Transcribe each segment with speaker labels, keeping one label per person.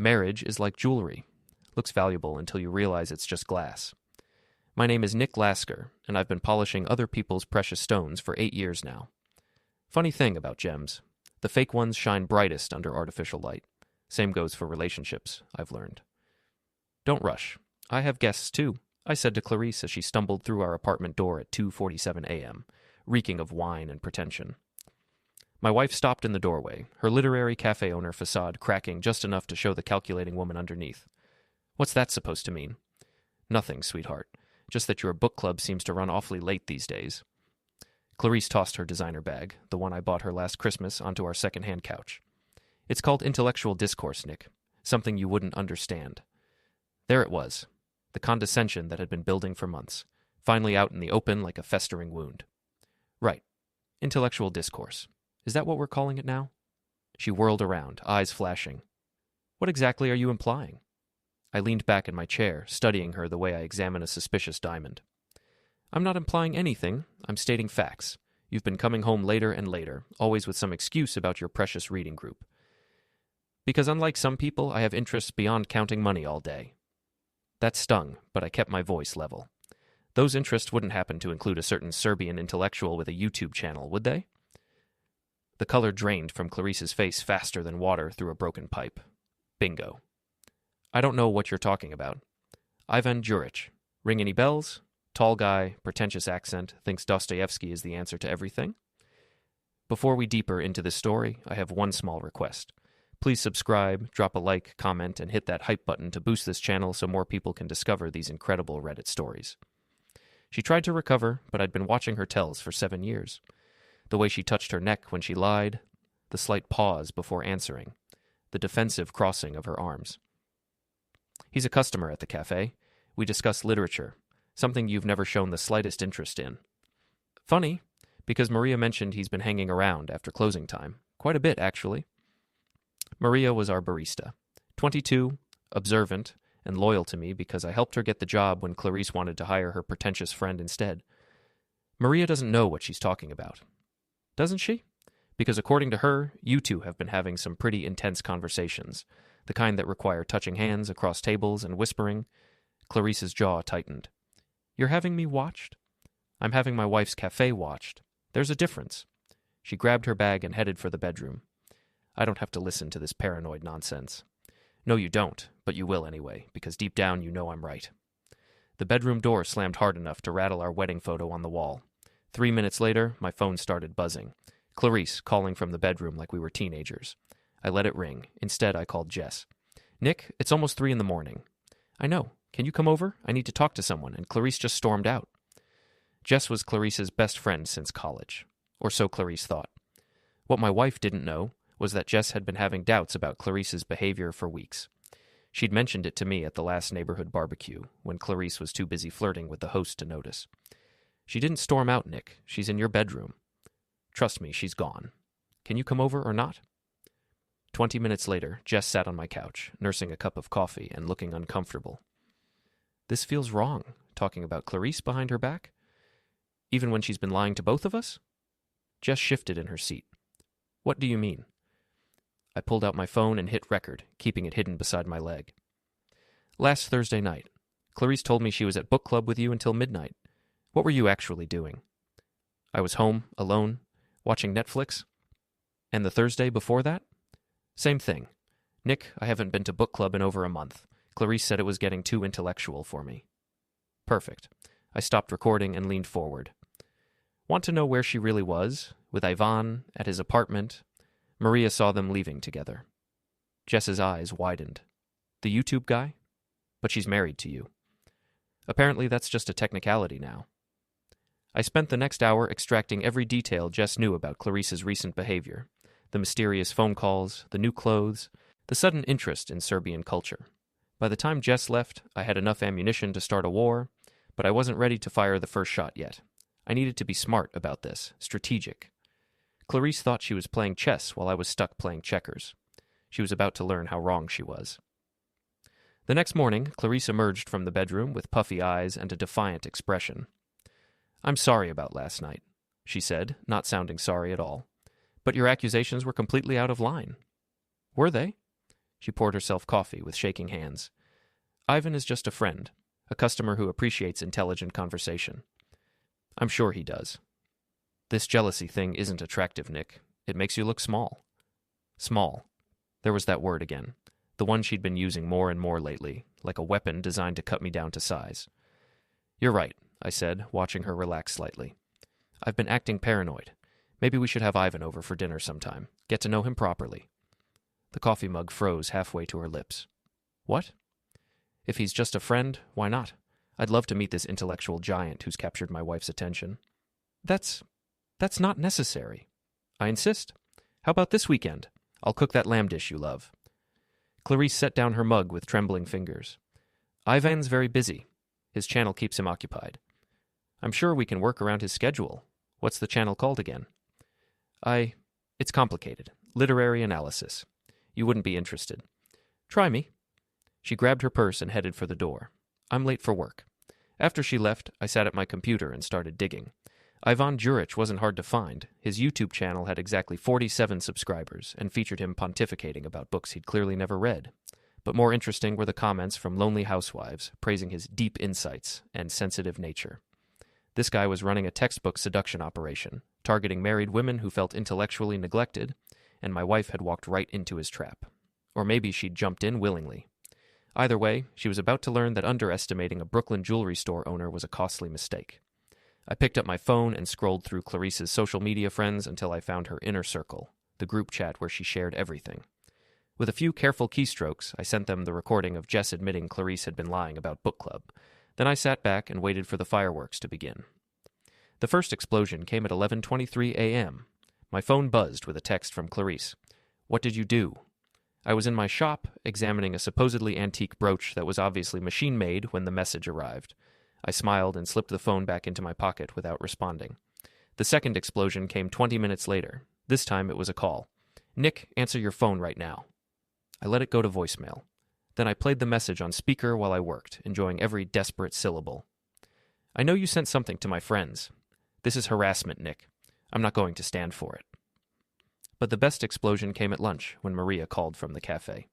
Speaker 1: Marriage is like jewelry. Looks valuable until you realize it's just glass. My name is Nick Lasker, and I've been polishing other people's precious stones for 8 years now. Funny thing about gems. The fake ones shine brightest under artificial light. Same goes for relationships, I've learned. Don't rush. I have guests, too, I said to Clarice as she stumbled through our apartment door at 2:47 a.m., reeking of wine and pretension. My wife stopped in the doorway, her literary cafe owner facade cracking just enough to show the calculating woman underneath. What's that supposed to mean? Nothing, sweetheart. Just that your book club seems to run awfully late these days. Clarice tossed her designer bag, the one I bought her last Christmas, onto our second-hand couch. It's called intellectual discourse, Nick. Something you wouldn't understand. There it was, the condescension that had been building for months, finally out in the open like a festering wound. Right. Intellectual discourse. Is that what we're calling it now? She whirled around, eyes flashing. What exactly are you implying? I leaned back in my chair, studying her the way I examine a suspicious diamond. I'm not implying anything. I'm stating facts. You've been coming home later and later, always with some excuse about your precious reading group. Because unlike some people, I have interests beyond counting money all day. That stung, but I kept my voice level. Those interests wouldn't happen to include a certain Serbian intellectual with a YouTube channel, would they? The color drained from Clarice's face faster than water through a broken pipe. Bingo. I don't know what you're talking about. Ivan Juric. Ring any bells? Tall guy, pretentious accent, thinks Dostoevsky is the answer to everything? Before we deeper into this story, I have one small request. Please subscribe, drop a like, comment, and hit that hype button to boost this channel so more people can discover these incredible Reddit stories. She tried to recover, but I'd been watching her tells for 7 years. The way she touched her neck when she lied, the slight pause before answering, the defensive crossing of her arms. He's a customer at the cafe. We discuss literature, something you've never shown the slightest interest in. Funny, because Maria mentioned he's been hanging around after closing time. Quite a bit, actually. Maria was our barista. 22, observant, and loyal to me because I helped her get the job when Clarice wanted to hire her pretentious friend instead. Maria doesn't know what she's talking about. Doesn't she? Because according to her, you two have been having some pretty intense conversations, the kind that require touching hands across tables and whispering. Clarice's jaw tightened. You're having me watched? I'm having my wife's cafe watched. There's a difference. She grabbed her bag and headed for the bedroom. I don't have to listen to this paranoid nonsense. No, you don't, but you will anyway, because deep down you know I'm right. The bedroom door slammed hard enough to rattle our wedding photo on the wall. 3 minutes later, my phone started buzzing. Clarice calling from the bedroom like we were teenagers. I let it ring. Instead, I called Jess. Nick, it's almost 3 a.m. I know. Can you come over? I need to talk to someone, and Clarice just stormed out. Jess was Clarice's best friend since college. Or so Clarice thought. What my wife didn't know was that Jess had been having doubts about Clarice's behavior for weeks. She'd mentioned it to me at the last neighborhood barbecue, when Clarice was too busy flirting with the host to notice. She didn't storm out, Nick. She's in your bedroom. Trust me, she's gone. Can you come over or not? 20 minutes later, Jess sat on my couch, nursing a cup of coffee and looking uncomfortable. This feels wrong, talking about Clarice behind her back? Even when she's been lying to both of us? Jess shifted in her seat. What do you mean? I pulled out my phone and hit record, keeping it hidden beside my leg. Last Thursday night, Clarice told me she was at book club with you until midnight. What were you actually doing? I was home, alone, watching Netflix. And the Thursday before that? Same thing. Nick, I haven't been to book club in over a month. Clarice said it was getting too intellectual for me. Perfect. I stopped recording and leaned forward. Want to know where she really was? With Ivan, at his apartment. Maria saw them leaving together. Jess's eyes widened. The YouTube guy? But she's married to you. Apparently that's just a technicality now. I spent the next hour extracting every detail Jess knew about Clarice's recent behavior. The mysterious phone calls, the new clothes, the sudden interest in Serbian culture. By the time Jess left, I had enough ammunition to start a war, but I wasn't ready to fire the first shot yet. I needed to be smart about this, strategic. Clarice thought she was playing chess while I was stuck playing checkers. She was about to learn how wrong she was. The next morning, Clarice emerged from the bedroom with puffy eyes and a defiant expression. I'm sorry about last night, she said, not sounding sorry at all. But your accusations were completely out of line. Were they? She poured herself coffee with shaking hands. Ivan is just a friend, a customer who appreciates intelligent conversation. I'm sure he does. This jealousy thing isn't attractive, Nick. It makes you look small. Small. There was that word again, the one she'd been using more and more lately, like a weapon designed to cut me down to size. You're right, I said, watching her relax slightly. I've been acting paranoid. Maybe we should have Ivan over for dinner sometime. Get to know him properly. The coffee mug froze halfway to her lips. What? If he's just a friend, why not? I'd love to meet this intellectual giant who's captured my wife's attention. That's not necessary. I insist. How about this weekend? I'll cook that lamb dish you love. Clarice set down her mug with trembling fingers. Ivan's very busy. His channel keeps him occupied. I'm sure we can work around his schedule. What's the channel called again? It's complicated. Literary analysis. You wouldn't be interested. Try me. She grabbed her purse and headed for the door. I'm late for work. After she left, I sat at my computer and started digging. Ivan Jurich wasn't hard to find. His YouTube channel had exactly 47 subscribers and featured him pontificating about books he'd clearly never read. But more interesting were the comments from lonely housewives, praising his deep insights and sensitive nature. This guy was running a textbook seduction operation, targeting married women who felt intellectually neglected, and my wife had walked right into his trap. Or maybe she'd jumped in willingly. Either way, she was about to learn that underestimating a Brooklyn jewelry store owner was a costly mistake. I picked up my phone and scrolled through Clarice's social media friends until I found her inner circle, the group chat where she shared everything. With a few careful keystrokes, I sent them the recording of Jess admitting Clarice had been lying about book club. Then I sat back and waited for the fireworks to begin. The first explosion came at 11:23 a.m. My phone buzzed with a text from Clarice. What did you do? I was in my shop, examining a supposedly antique brooch that was obviously machine-made when the message arrived. I smiled and slipped the phone back into my pocket without responding. The second explosion came 20 minutes later. This time it was a call. Nick, answer your phone right now. I let it go to voicemail. Then I played the message on speaker while I worked, enjoying every desperate syllable. I know you sent something to my friends. This is harassment, Nick. I'm not going to stand for it. But the best explosion came at lunch when Maria called from the cafe.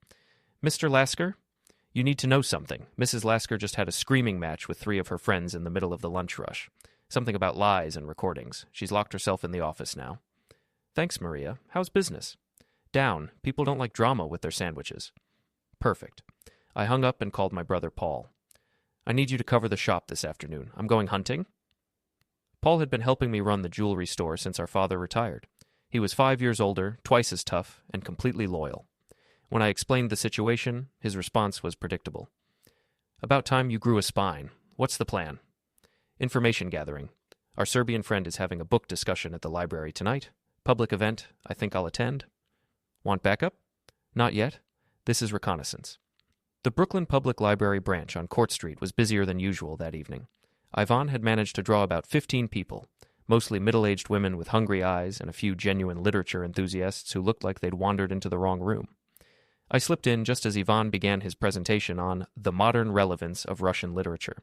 Speaker 1: Mr. Lasker? You need to know something. Mrs. Lasker just had a screaming match with 3 of her friends in the middle of the lunch rush. Something about lies and recordings. She's locked herself in the office now. Thanks, Maria. How's business? Down. People don't like drama with their sandwiches. Perfect. I hung up and called my brother Paul. I need you to cover the shop this afternoon. I'm going hunting. Paul had been helping me run the jewelry store since our father retired. He was 5 years older, twice as tough, and completely loyal. When I explained the situation, his response was predictable. About time you grew a spine. What's the plan? Information gathering. Our Serbian friend is having a book discussion at the library tonight. Public event. I think I'll attend. Want backup? Not yet. This is reconnaissance. The Brooklyn Public Library branch on Court Street was busier than usual that evening. Ivan had managed to draw about 15 people, mostly middle-aged women with hungry eyes and a few genuine literature enthusiasts who looked like they'd wandered into the wrong room. I slipped in just as Ivan began his presentation on the modern relevance of Russian literature.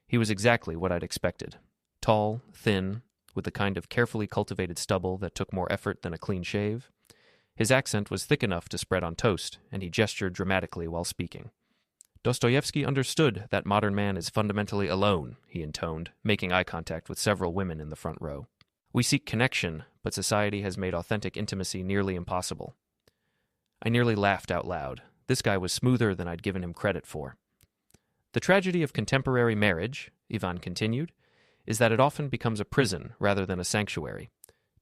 Speaker 1: He was exactly what I'd expected. Tall, thin, with the kind of carefully cultivated stubble that took more effort than a clean shave. His accent was thick enough to spread on toast, and he gestured dramatically while speaking. Dostoevsky understood that modern man is fundamentally alone, he intoned, making eye contact with several women in the front row. We seek connection, but society has made authentic intimacy nearly impossible. I nearly laughed out loud. This guy was smoother than I'd given him credit for. The tragedy of contemporary marriage, Ivan continued, is that it often becomes a prison rather than a sanctuary.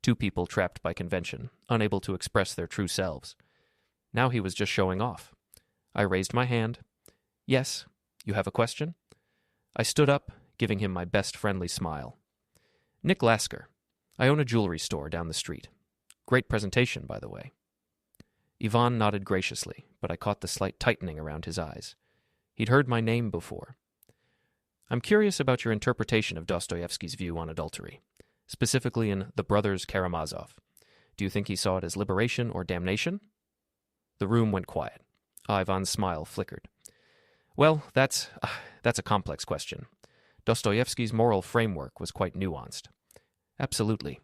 Speaker 1: 2 people trapped by convention, unable to express their true selves. Now he was just showing off. I raised my hand. Yes, you have a question? I stood up, giving him my best friendly smile. Nick Lasker. I own a jewelry store down the street. Great presentation, by the way. Ivan nodded graciously, but I caught the slight tightening around his eyes. He'd heard my name before. I'm curious about your interpretation of Dostoevsky's view on adultery, specifically in The Brothers Karamazov. Do you think he saw it as liberation or damnation? The room went quiet. Ivan's smile flickered. Well, that's a complex question. Dostoevsky's moral framework was quite nuanced. Absolutely.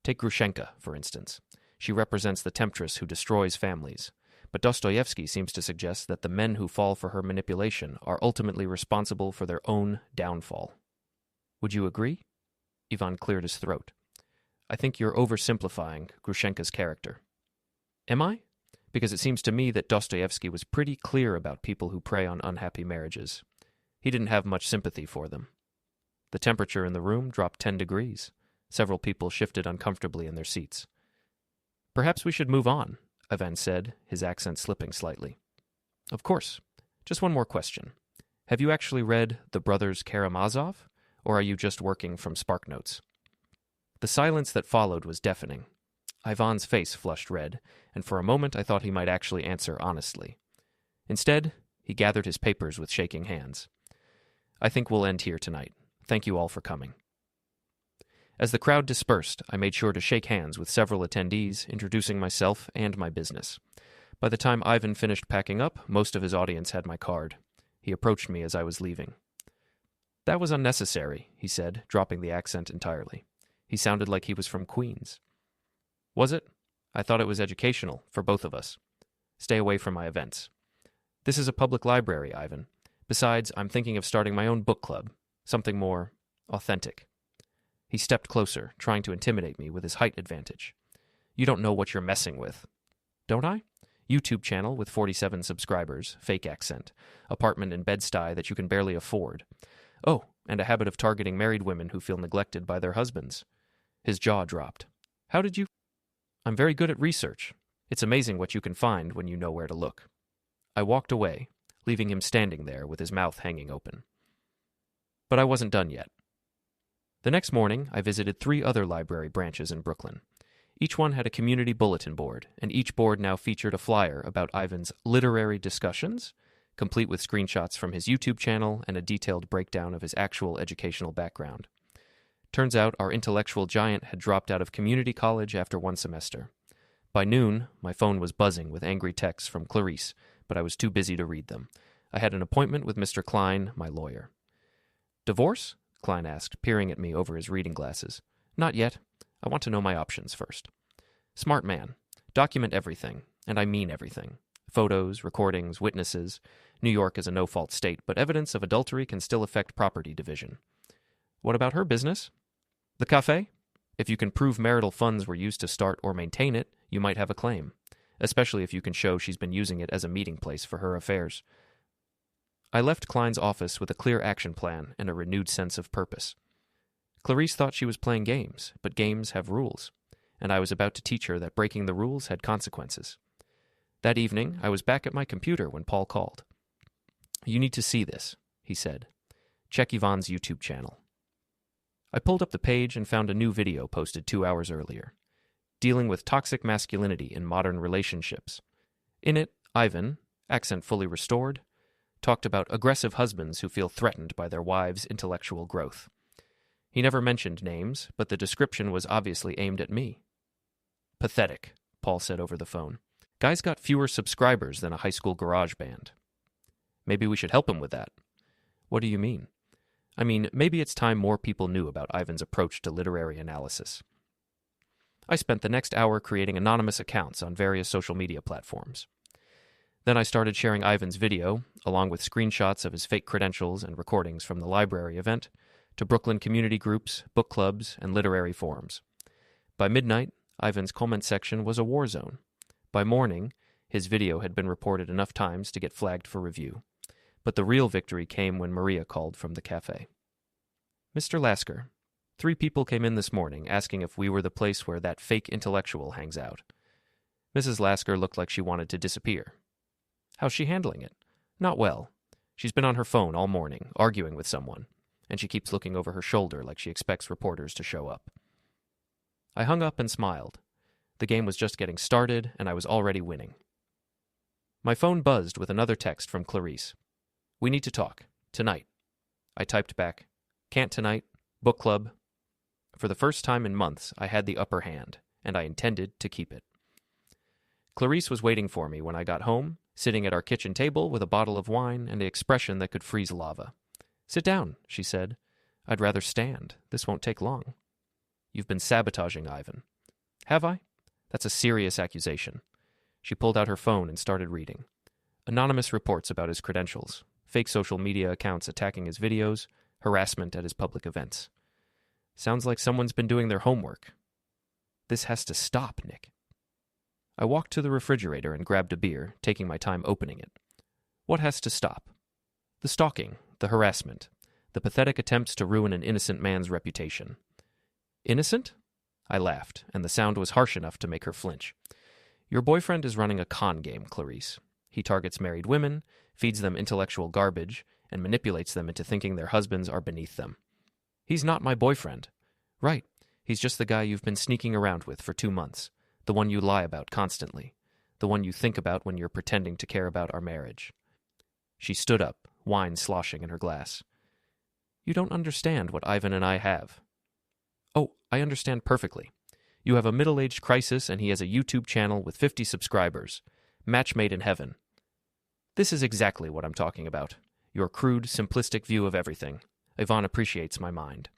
Speaker 1: Take Grushenka, for instance. She represents the temptress who destroys families. But Dostoevsky seems to suggest that the men who fall for her manipulation are ultimately responsible for their own downfall. Would you agree? Ivan cleared his throat. I think you're oversimplifying Grushenka's character. Am I? Because it seems to me that Dostoevsky was pretty clear about people who prey on unhappy marriages. He didn't have much sympathy for them. The temperature in the room dropped 10 degrees. Several people shifted uncomfortably in their seats. Perhaps we should move on, Ivan said, his accent slipping slightly. Of course. Just one more question. Have you actually read The Brothers Karamazov, or are you just working from SparkNotes? The silence that followed was deafening. Ivan's face flushed red, and for a moment I thought he might actually answer honestly. Instead, he gathered his papers with shaking hands. I think we'll end here tonight. Thank you all for coming. As the crowd dispersed, I made sure to shake hands with several attendees, introducing myself and my business. By the time Ivan finished packing up, most of his audience had my card. He approached me as I was leaving. That was unnecessary, he said, dropping the accent entirely. He sounded like he was from Queens. Was it? I thought it was educational, for both of us. Stay away from my events. This is a public library, Ivan. Besides, I'm thinking of starting my own book club, something more authentic. He stepped closer, trying to intimidate me with his height advantage. You don't know what you're messing with. Don't I? YouTube channel with 47 subscribers, fake accent, apartment in Bed-Stuy that you can barely afford. Oh, and a habit of targeting married women who feel neglected by their husbands. His jaw dropped. How did you... I'm very good at research. It's amazing what you can find when you know where to look. I walked away, leaving him standing there with his mouth hanging open. But I wasn't done yet. The next morning, I visited 3 other library branches in Brooklyn. Each one had a community bulletin board, and each board now featured a flyer about Ivan's literary discussions, complete with screenshots from his YouTube channel and a detailed breakdown of his actual educational background. Turns out our intellectual giant had dropped out of community college after 1 semester. By noon, my phone was buzzing with angry texts from Clarice, but I was too busy to read them. I had an appointment with Mr. Klein, my lawyer. Divorce? Klein asked, peering at me over his reading glasses. Not yet. I want to know my options first. Smart man. Document everything, and I mean everything. Photos, recordings, witnesses. New York is a no-fault state, but evidence of adultery can still affect property division. What about her business? The cafe? If you can prove marital funds were used to start or maintain it, you might have a claim, especially if you can show she's been using it as a meeting place for her affairs. I left Klein's office with a clear action plan and a renewed sense of purpose. Clarice thought she was playing games, but games have rules, and I was about to teach her that breaking the rules had consequences. That evening, I was back at my computer when Paul called. You need to see this, he said. Check Ivan's YouTube channel. I pulled up the page and found a new video posted 2 hours earlier, dealing with toxic masculinity in modern relationships. In it, Ivan, accent fully restored, talked about aggressive husbands who feel threatened by their wives' intellectual growth. He never mentioned names, but the description was obviously aimed at me. Pathetic, Paul said over the phone. Guy's got fewer subscribers than a high school garage band. Maybe we should help him with that. What do you mean? I mean, maybe it's time more people knew about Ivan's approach to literary analysis. I spent the next hour creating anonymous accounts on various social media platforms. Then I started sharing Ivan's video, along with screenshots of his fake credentials and recordings from the library event, to Brooklyn community groups, book clubs, and literary forums. By midnight, Ivan's comment section was a war zone. By morning, his video had been reported enough times to get flagged for review. But the real victory came when Maria called from the cafe. Mr. Lasker, 3 people came in this morning asking if we were the place where that fake intellectual hangs out. Mrs. Lasker looked like she wanted to disappear. How's she handling it? Not well. She's been on her phone all morning, arguing with someone, and she keeps looking over her shoulder like she expects reporters to show up. I hung up and smiled. The game was just getting started, and I was already winning. My phone buzzed with another text from Clarice. We need to talk. Tonight. I typed back, can't tonight, book club. For the first time in months, I had the upper hand, and I intended to keep it. Clarice was waiting for me when I got home, sitting at our kitchen table with a bottle of wine and an expression that could freeze lava. Sit down, she said. I'd rather stand. This won't take long. You've been sabotaging Ivan. Have I? That's a serious accusation. She pulled out her phone and started reading. Anonymous reports about his credentials, fake social media accounts attacking his videos, harassment at his public events. Sounds like someone's been doing their homework. This has to stop, Nick. I walked to the refrigerator and grabbed a beer, taking my time opening it. What has to stop? The stalking, the harassment, the pathetic attempts to ruin an innocent man's reputation. Innocent? I laughed, and the sound was harsh enough to make her flinch. Your boyfriend is running a con game, Clarice. He targets married women, feeds them intellectual garbage, and manipulates them into thinking their husbands are beneath them. He's not my boyfriend. Right, he's just the guy you've been sneaking around with for 2 months, the one you lie about constantly, the one you think about when you're pretending to care about our marriage. She stood up, wine sloshing in her glass. You don't understand what Ivan and I have. Oh, I understand perfectly. You have a middle-aged crisis and he has a YouTube channel with 50 subscribers. Match made in heaven. This is exactly what I'm talking about. Your crude, simplistic view of everything. Ivan appreciates my mind.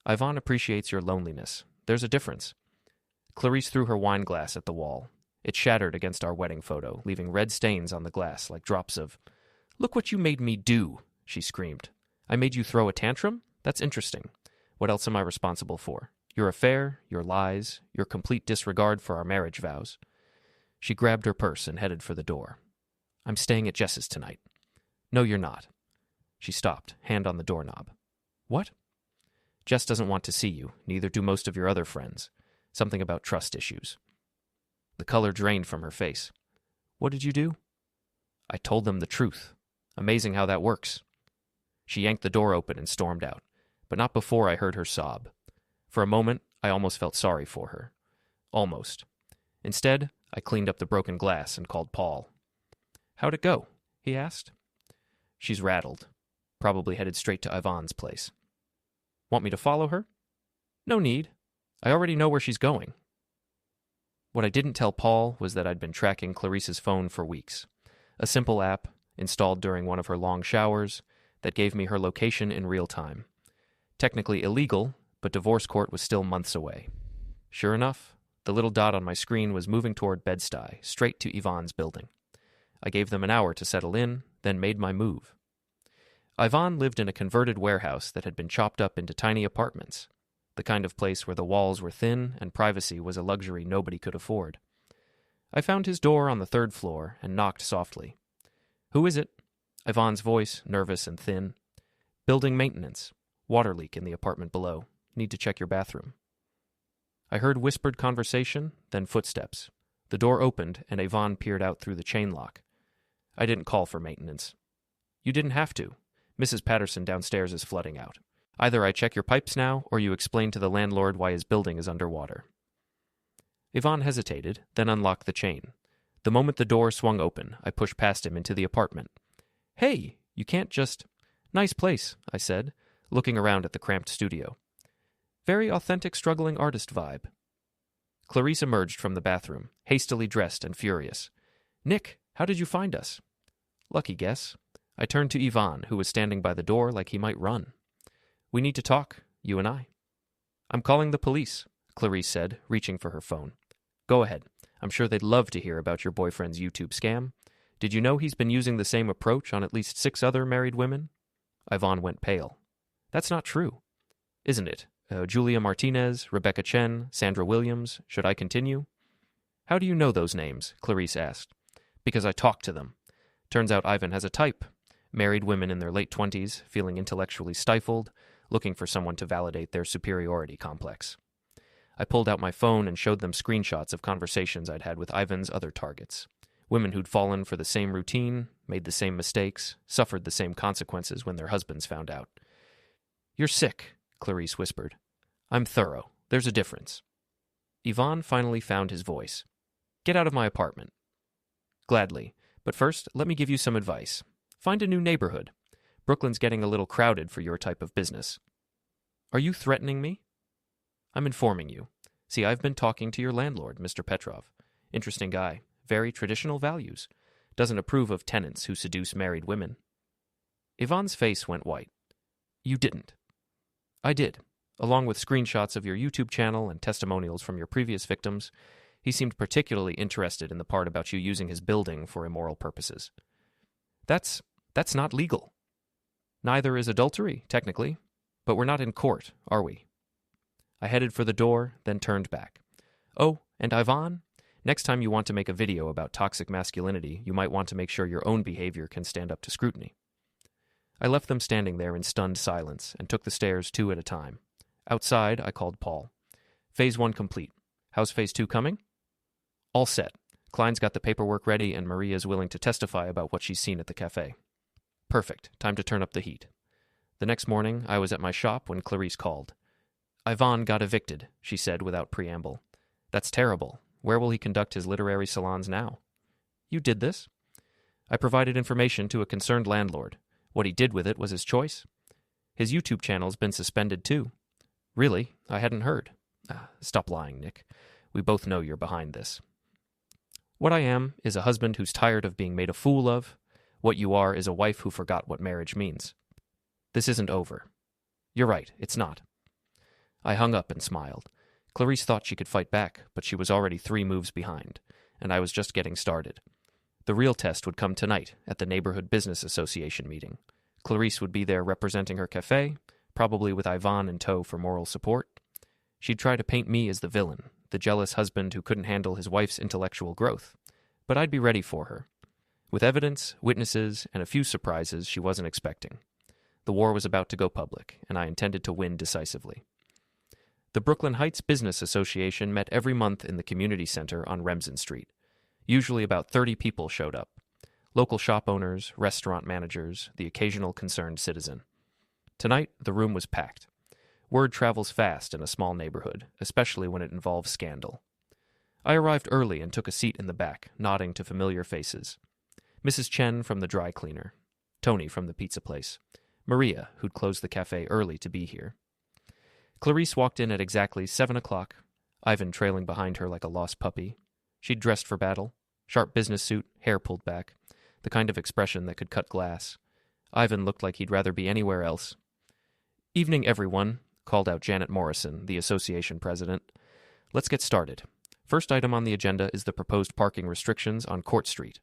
Speaker 1: Ivan appreciates your loneliness. There's a difference. Clarice threw her wine glass at the wall. It shattered against our wedding photo, leaving red stains on the glass like drops of... Look what you made me do, she screamed. I made you throw a tantrum? That's interesting. What else am I responsible for? Your affair, your lies, your complete disregard for our marriage vows. She grabbed her purse and headed for the door. I'm staying at Jess's tonight. No, you're not. She stopped, hand on the doorknob. What? Jess doesn't want to see you, neither do most of your other friends. Something about trust issues. The color drained from her face. What did you do? I told them the truth. Amazing how that works. She yanked the door open and stormed out, but not before I heard her sob. For a moment, I almost felt sorry for her. Almost. Instead, I cleaned up the broken glass and called Paul. How'd it go? He asked. She's rattled. Probably headed straight to Ivan's place. Want me to follow her? No need. I already know where she's going. What I didn't tell Paul was that I'd been tracking Clarice's phone for weeks. A simple app, installed during one of her long showers, that gave me her location in real time. Technically illegal, but divorce court was still months away. Sure enough, the little dot on my screen was moving toward Bed-Stuy, straight to Ivan's building. I gave them an hour to settle in, then made my move. Ivan lived in a converted warehouse that had been chopped up into tiny apartments, the kind of place where the walls were thin and privacy was a luxury nobody could afford. I found his door on the 3rd floor and knocked softly. Who is it? Ivan's voice, nervous and thin. Building maintenance. Water leak in the apartment below. Need to check your bathroom. I heard whispered conversation, then footsteps. The door opened and Ivan peered out through the chain lock. I didn't call for maintenance. You didn't have to. Mrs. Patterson downstairs is flooding out. Either I check your pipes now, or you explain to the landlord why his building is underwater. Ivan hesitated, then unlocked the chain. The moment the door swung open, I pushed past him into the apartment. Hey, you can't just... Nice place, I said, looking around at the cramped studio. Very authentic struggling artist vibe. Clarice emerged from the bathroom, hastily dressed and furious. Nick, how did you find us? Lucky guess. I turned to Ivan, who was standing by the door like he might run. We need to talk, you and I. I'm calling the police, Clarice said, reaching for her phone. Go ahead. I'm sure they'd love to hear about your boyfriend's YouTube scam. Did you know he's been using the same approach on at least 6 other married women? Ivan went pale. That's not true. Isn't it? Julia Martinez, Rebecca Chen, Sandra Williams. Should I continue? How do you know those names? Clarice asked. Because I talked to them. Turns out Ivan has a type. Married women in their late 20s, feeling intellectually stifled, looking for someone to validate their superiority complex. I pulled out my phone and showed them screenshots of conversations I'd had with Ivan's other targets. Women who'd fallen for the same routine, made the same mistakes, suffered the same consequences when their husbands found out. You're sick, Clarice whispered. I'm thorough. There's a difference. Ivan finally found his voice. Get out of my apartment. Gladly, but first, let me give you some advice. Find a new neighborhood. Brooklyn's getting a little crowded for your type of business. Are you threatening me? I'm informing you. See, I've been talking to your landlord, Mr. Petrov. Interesting guy. Very traditional values. Doesn't approve of tenants who seduce married women. Ivan's face went white. You didn't. I did, along with screenshots of your YouTube channel and testimonials from your previous victims. He seemed particularly interested in the part about you using his building for immoral purposes. That's not legal. Neither is adultery, technically, but we're not in court, are we? I headed for the door, then turned back. Oh, and Ivan, next time you want to make a video about toxic masculinity, you might want to make sure your own behavior can stand up to scrutiny. I left them standing there in stunned silence and took the stairs 2 at a time. Outside, I called Paul. Phase 1 complete. How's Phase 2 coming? All set. Klein's got the paperwork ready and Maria's willing to testify about what she's seen at the cafe. Perfect. Time to turn up the heat. The next morning, I was at my shop when Clarice called. Ivan got evicted, she said without preamble. That's terrible. Where will he conduct his literary salons now? You did this? I provided information to a concerned landlord. What he did with it was his choice. His YouTube channel's been suspended too. Really? I hadn't heard. Stop lying, Nick. We both know you're behind this. What I am is a husband who's tired of being made a fool of. What you are is a wife who forgot what marriage means. This isn't over. You're right, it's not. I hung up and smiled. Clarice thought she could fight back, but she was already 3 moves behind, and I was just getting started. The real test would come tonight at the Neighborhood Business Association meeting. Clarice would be there representing her cafe, probably with Ivan in tow for moral support. She'd try to paint me as the villain, the jealous husband who couldn't handle his wife's intellectual growth. But I'd be ready for her, with evidence, witnesses, and a few surprises she wasn't expecting. The war was about to go public, and I intended to win decisively. The Brooklyn Heights Business Association met every month in the community center on Remsen Street. Usually about 30 people showed up. Local shop owners, restaurant managers, the occasional concerned citizen. Tonight, the room was packed. Word travels fast in a small neighborhood, especially when it involves scandal. I arrived early and took a seat in the back, nodding to familiar faces. Mrs. Chen from the dry cleaner, Tony from the pizza place, Maria, who'd closed the cafe early to be here. Clarice walked in at exactly 7 o'clock, Ivan trailing behind her like a lost puppy. She'd dressed for battle, sharp business suit, hair pulled back, the kind of expression that could cut glass. Ivan looked like he'd rather be anywhere else. Evening, everyone, called out Janet Morrison, the association president. Let's get started. First item on the agenda is the proposed parking restrictions on Court Street.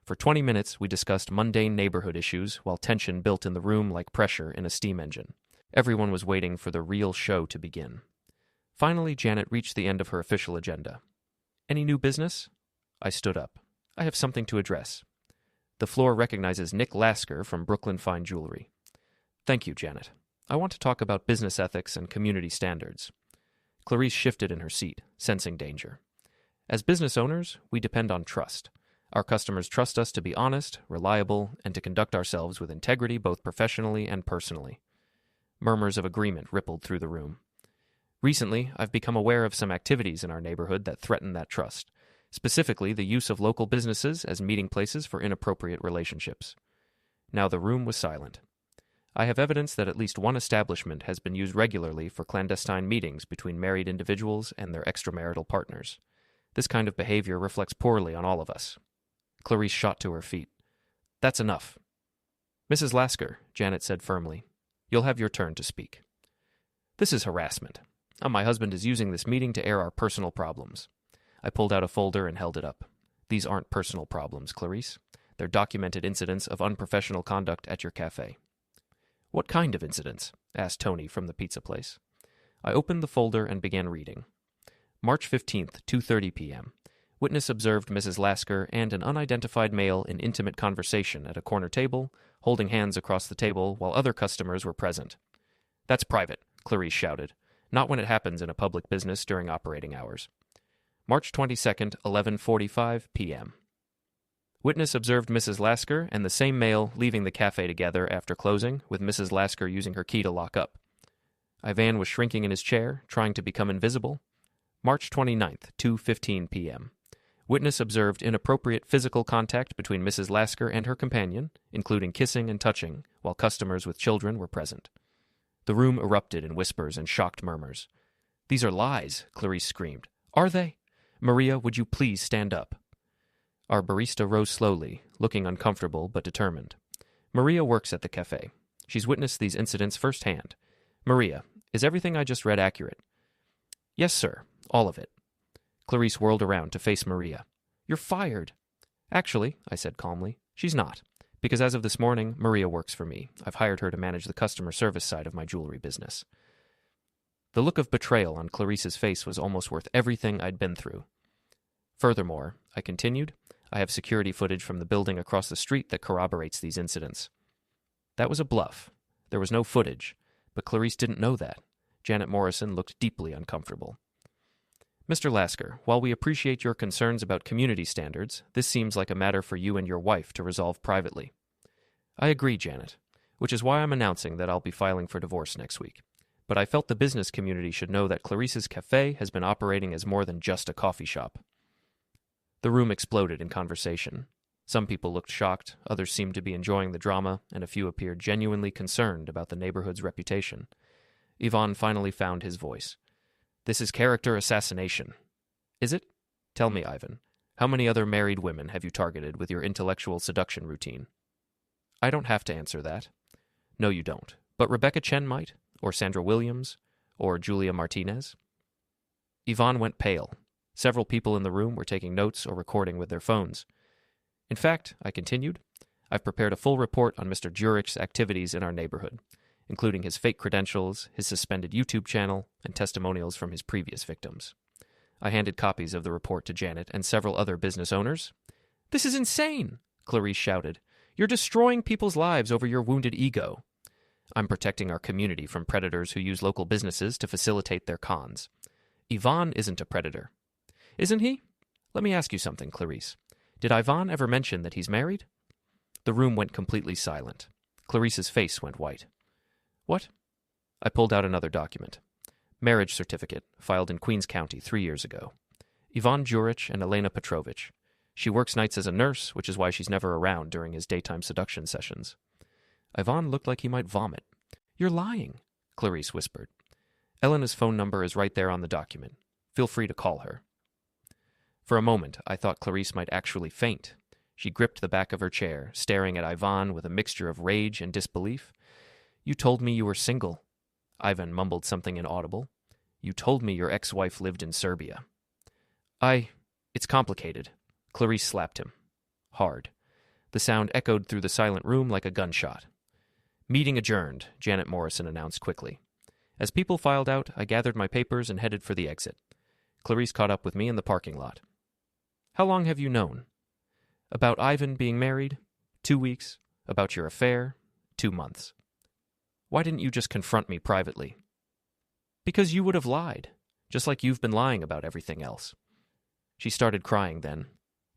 Speaker 1: For 20 minutes, we discussed mundane neighborhood issues while tension built in the room like pressure in a steam engine. Everyone was waiting for the real show to begin. Finally, Janet reached the end of her official agenda. Any new business? I stood up. I have something to address. The floor recognizes Nick Lasker from Brooklyn Fine Jewelry. Thank you, Janet. I want to talk about business ethics and community standards. Clarice shifted in her seat, sensing danger. As business owners, we depend on trust. Our customers trust us to be honest, reliable, and to conduct ourselves with integrity both professionally and personally. Murmurs of agreement rippled through the room. Recently, I've become aware of some activities in our neighborhood that threaten that trust, specifically the use of local businesses as meeting places for inappropriate relationships. Now the room was silent. I have evidence that at least one establishment has been used regularly for clandestine meetings between married individuals and their extramarital partners. This kind of behavior reflects poorly on all of us. Clarice shot to her feet. That's enough. Mrs. Lasker, Janet said firmly, you'll have your turn to speak. This is harassment. My husband is using this meeting to air our personal problems. I pulled out a folder and held it up. These aren't personal problems, Clarice. They're documented incidents of unprofessional conduct at your cafe. What kind of incidents? Asked Tony from the pizza place. I opened the folder and began reading. March 15th, 2:30 p.m. Witness observed Mrs. Lasker and an unidentified male in intimate conversation at a corner table, holding hands across the table while other customers were present. That's private, Clarice shouted. Not when it happens in a public business during operating hours. March 22nd, 11:45 p.m. Witness observed Mrs. Lasker and the same male leaving the cafe together after closing, with Mrs. Lasker using her key to lock up. Ivan was shrinking in his chair, trying to become invisible. March 29th, 2:15 p.m. Witness observed inappropriate physical contact between Mrs. Lasker and her companion, including kissing and touching, while customers with children were present. The room erupted in whispers and shocked murmurs. These are lies, Clarice screamed. Are they? Maria, would you please stand up? Our barista rose slowly, looking uncomfortable but determined. Maria works at the cafe. She's witnessed these incidents firsthand. Maria, is everything I just read accurate? Yes, sir. All of it. Clarice whirled around to face Maria. "You're fired." "Actually," I said calmly, "she's not. Because as of this morning, Maria works for me. I've hired her to manage the customer service side of my jewelry business." The look of betrayal on Clarice's face was almost worth everything I'd been through. "Furthermore," I continued, "I have security footage from the building across the street that corroborates these incidents." That was a bluff. There was no footage, but Clarice didn't know that. Janet Morrison looked deeply uncomfortable. "Mr. Lasker, while we appreciate your concerns about community standards, this seems like a matter for you and your wife to resolve privately." "I agree, Janet, which is why I'm announcing that I'll be filing for divorce next week. But I felt the business community should know that Clarice's Cafe has been operating as more than just a coffee shop." The room exploded in conversation. Some people looked shocked, others seemed to be enjoying the drama, and a few appeared genuinely concerned about the neighborhood's reputation. Yvonne finally found his voice. "This is character assassination." "Is it? Tell me, Ivan, how many other married women have you targeted with your intellectual seduction routine?" "I don't have to answer that." "No, you don't. But Rebecca Chen might, or Sandra Williams, or Julia Martinez." Yvonne went pale. Several people in the room were taking notes or recording with their phones. "In fact," I continued, "I've prepared a full report on Mr. Jurich's activities in our neighborhood, including his fake credentials, his suspended YouTube channel, and testimonials from his previous victims." I handed copies of the report to Janet and several other business owners. "This is insane!" Clarice shouted. "You're destroying people's lives over your wounded ego." "I'm protecting our community from predators who use local businesses to facilitate their cons." "Ivan isn't a predator." "Isn't he? Let me ask you something, Clarice. Did Ivan ever mention that he's married?" The room went completely silent. Clarice's face went white. "What?" I pulled out another document. Marriage certificate, filed in Queens County 3 years ago. Ivan Jurich and Elena Petrovich. She works nights as a nurse, which is why she's never around during his daytime seduction sessions. Ivan looked like he might vomit. "You're lying," Clarice whispered. "Elena's phone number is right there on the document. Feel free to call her." For a moment, I thought Clarice might actually faint. She gripped the back of her chair, staring at Ivan with a mixture of rage and disbelief. "You told me you were single." Ivan mumbled something inaudible. "You told me your ex-wife lived in Serbia." It's complicated." Clarice slapped him. Hard. The sound echoed through the silent room like a gunshot. "Meeting adjourned," Janet Morrison announced quickly. As people filed out, I gathered my papers and headed for the exit. Clarice caught up with me in the parking lot. "How long have you known?" "About Ivan being married? 2 weeks. About your affair? 2 months." "Why didn't you just confront me privately?" "Because you would have lied, just like you've been lying about everything else." She started crying then.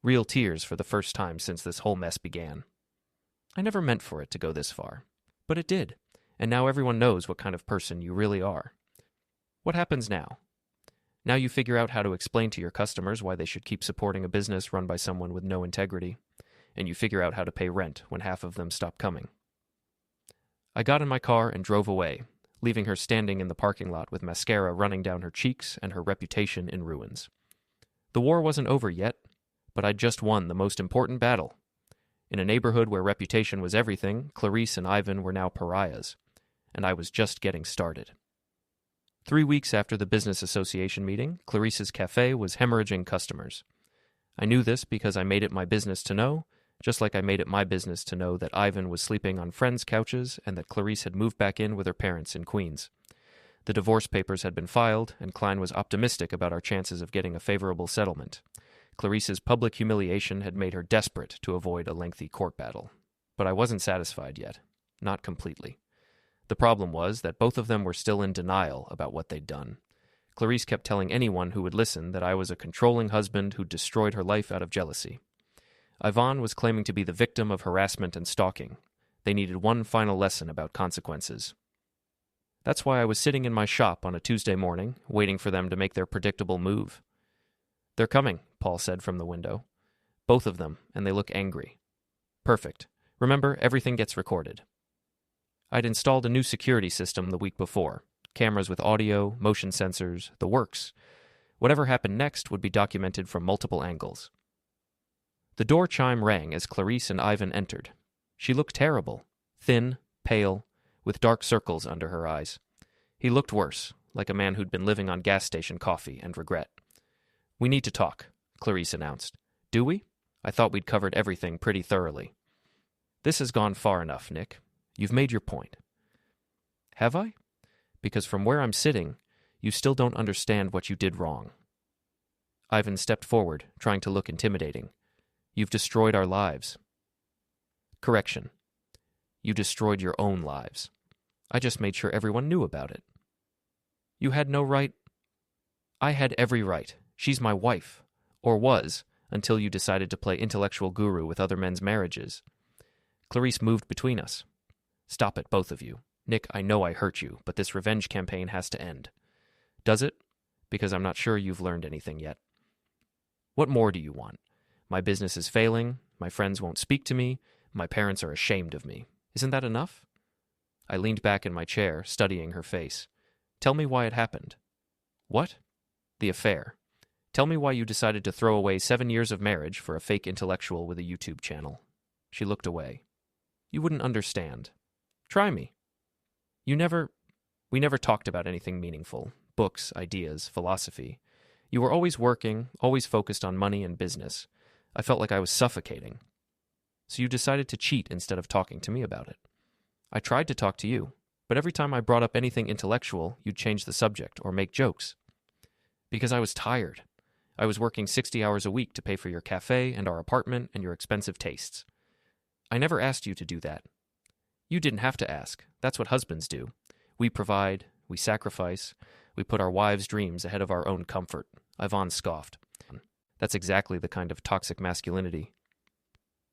Speaker 1: Real tears for the first time since this whole mess began. "I never meant for it to go this far. But it did, and now everyone knows what kind of person you really are. What happens now? Now you figure out how to explain to your customers why they should keep supporting a business run by someone with no integrity, and you figure out how to pay rent when half of them stop coming." I got in my car and drove away, leaving her standing in the parking lot with mascara running down her cheeks and her reputation in ruins. The war wasn't over yet, but I'd just won the most important battle. In a neighborhood where reputation was everything, Clarice and Ivan were now pariahs, and I was just getting started. 3 weeks after the business association meeting, Clarice's Cafe was hemorrhaging customers. I knew this because I made it my business to know, just like I made it my business to know that Ivan was sleeping on friends' couches and that Clarice had moved back in with her parents in Queens. The divorce papers had been filed, and Klein was optimistic about our chances of getting a favorable settlement. Clarice's public humiliation had made her desperate to avoid a lengthy court battle. But I wasn't satisfied yet. Not completely. The problem was that both of them were still in denial about what they'd done. Clarice kept telling anyone who would listen that I was a controlling husband who destroyed her life out of jealousy. Ivan was claiming to be the victim of harassment and stalking. They needed one final lesson about consequences. That's why I was sitting in my shop on a Tuesday morning, waiting for them to make their predictable move. "They're coming," Paul said from the window. "Both of them, and they look angry." "Perfect. Remember, everything gets recorded." I'd installed a new security system the week before. Cameras with audio, motion sensors, the works. Whatever happened next would be documented from multiple angles. The door chime rang as Clarice and Ivan entered. She looked terrible. Thin, pale, with dark circles under her eyes. He looked worse, like a man who'd been living on gas station coffee and regret. "We need to talk," Clarice announced. "Do we? I thought we'd covered everything pretty thoroughly." "This has gone far enough, Nick. You've made your point." "Have I? Because from where I'm sitting, you still don't understand what you did wrong." Ivan stepped forward, trying to look intimidating. "You've destroyed our lives." "Correction. You destroyed your own lives. I just made sure everyone knew about it." "You had no right." "I had every right. She's my wife. Or was, until you decided to play intellectual guru with other men's marriages." Clarice moved between us. "Stop it, both of you. Nick, I know I hurt you, but this revenge campaign has to end." "Does it? Because I'm not sure you've learned anything yet." "What more do you want? My business is failing, my friends won't speak to me, my parents are ashamed of me. Isn't that enough?" I leaned back in my chair, studying her face. "Tell me why it happened." "What?" "The affair. Tell me why you decided to throw away 7 years of marriage for a fake intellectual with a YouTube channel." She looked away. "You wouldn't understand. Try me. We never talked about anything meaningful. Books, ideas, philosophy. You were always working, always focused on money and business. I felt like I was suffocating. So you decided to cheat instead of talking to me about it. I tried to talk to you, but every time I brought up anything intellectual, you'd change the subject or make jokes. Because I was tired. I was working 60 hours a week to pay for your cafe and our apartment and your expensive tastes. I never asked you to do that. You didn't have to ask. That's what husbands do. We provide, we sacrifice, we put our wives' dreams ahead of our own comfort." Ivan scoffed. "That's exactly the kind of toxic masculinity."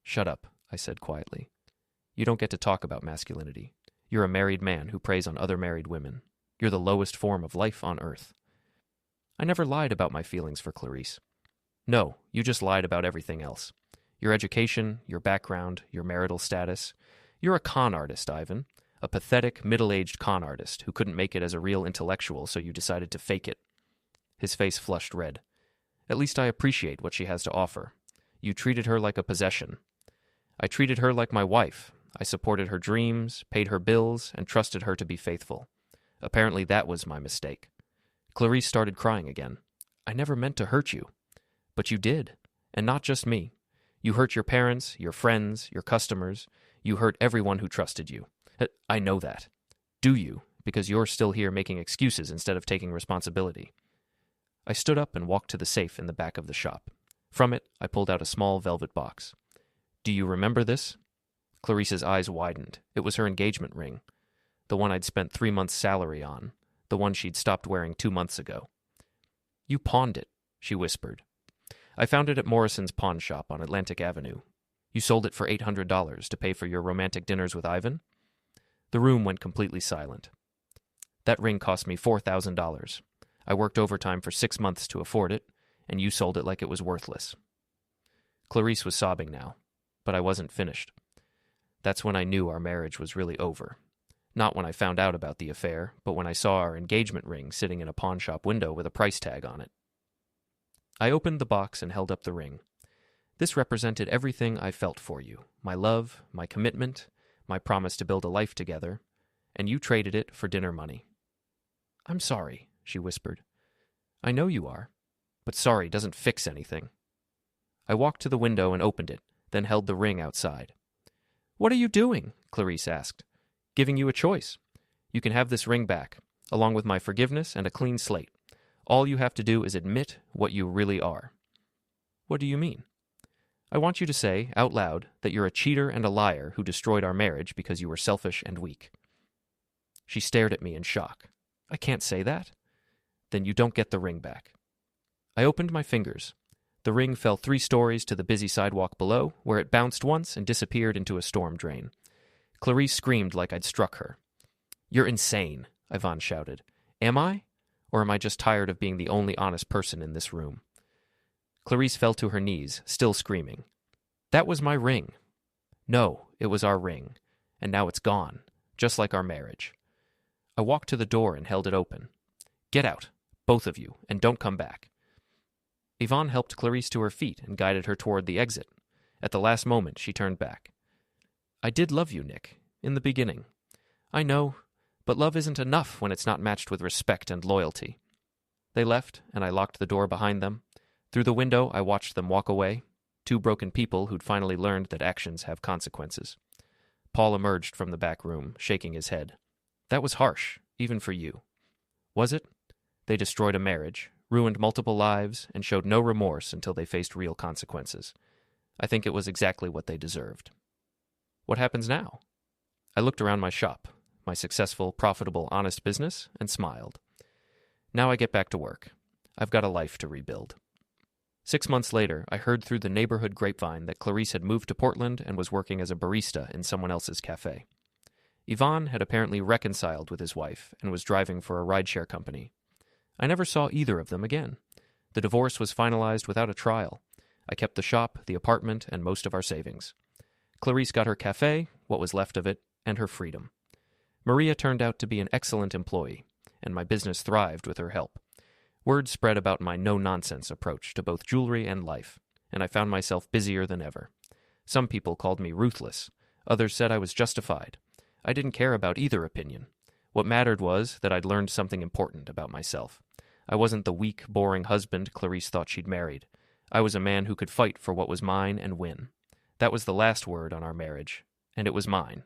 Speaker 1: "Shut up," I said quietly. "You don't get to talk about masculinity. You're a married man who preys on other married women. You're the lowest form of life on earth." I never lied about my feelings for Clarice. "No, you just lied about everything else. Your education, your background, your marital status. You're a con artist, Ivan. A pathetic, middle-aged con artist who couldn't make it as a real intellectual, so you decided to fake it." His face flushed red. "At least I appreciate what she has to offer. You treated her like a possession. I treated her like my wife. I supported her dreams, paid her bills, and trusted her to be faithful. Apparently that was my mistake." Clarice started crying again. "I never meant to hurt you." "But you did. And not just me. You hurt your parents, your friends, your customers. You hurt everyone who trusted you. I know that. Do you? Because you're still here making excuses instead of taking responsibility." I stood up and walked to the safe in the back of the shop. From it, I pulled out a small velvet box. "Do you remember this?" Clarice's eyes widened. It was her engagement ring. The one I'd spent 3 months' salary on. The one she'd stopped wearing 2 months ago. "You pawned it," she whispered. "I found it at Morrison's pawn shop on Atlantic Avenue. You sold it for $800 to pay for your romantic dinners with Ivan?" The room went completely silent. "That ring cost me $4,000. I worked overtime for 6 months to afford it, and you sold it like it was worthless." Clarice was sobbing now, but I wasn't finished. That's when I knew our marriage was really over. Not when I found out about the affair, but when I saw our engagement ring sitting in a pawn shop window with a price tag on it. I opened the box and held up the ring. This represented everything I felt for you. My love, my commitment, my promise to build a life together, and you traded it for dinner money. "I'm sorry," she whispered. "I know you are, but sorry doesn't fix anything." I walked to the window and opened it, then held the ring outside. "What are you doing?" Clarice asked. "Giving you a choice. You can have this ring back, along with my forgiveness and a clean slate. All you have to do is admit what you really are." "What do you mean?" "I want you to say, out loud, that you're a cheater and a liar who destroyed our marriage because you were selfish and weak." She stared at me in shock. "I can't say that." "Then you don't get the ring back." I opened my fingers. The ring fell 3 stories to the busy sidewalk below, where it bounced once and disappeared into a storm drain. Clarice screamed like I'd struck her. "You're insane," Ivan shouted. "Am I? Or am I just tired of being the only honest person in this room?" Clarice fell to her knees, still screaming. "That was my ring." "No, it was our ring. And now it's gone, just like our marriage." I walked to the door and held it open. "Get out, both of you, and don't come back." Yvonne helped Clarice to her feet and guided her toward the exit. At the last moment, she turned back. "I did love you, Nick, in the beginning. I know, but love isn't enough when it's not matched with respect and loyalty." They left, and I locked the door behind them. Through the window, I watched them walk away, two broken people who'd finally learned that actions have consequences. Paul emerged from the back room, shaking his head. That was harsh, even for you. Was it? They destroyed a marriage, ruined multiple lives, and showed no remorse until they faced real consequences. I think it was exactly what they deserved. What happens now? I looked around my shop, my successful, profitable, honest business, and smiled. Now I get back to work. I've got a life to rebuild. 6 months later, I heard through the neighborhood grapevine that Clarice had moved to Portland and was working as a barista in someone else's cafe. Yvonne had apparently reconciled with his wife and was driving for a rideshare company. I never saw either of them again. The divorce was finalized without a trial. I kept the shop, the apartment, and most of our savings. Clarice got her cafe, what was left of it, and her freedom. Maria turned out to be an excellent employee, and my business thrived with her help. Word spread about my no-nonsense approach to both jewelry and life, and I found myself busier than ever. Some people called me ruthless. Others said I was justified. I didn't care about either opinion. What mattered was that I'd learned something important about myself. I wasn't the weak, boring husband Clarice thought she'd married. I was a man who could fight for what was mine and win. That was the last word on our marriage, and it was mine.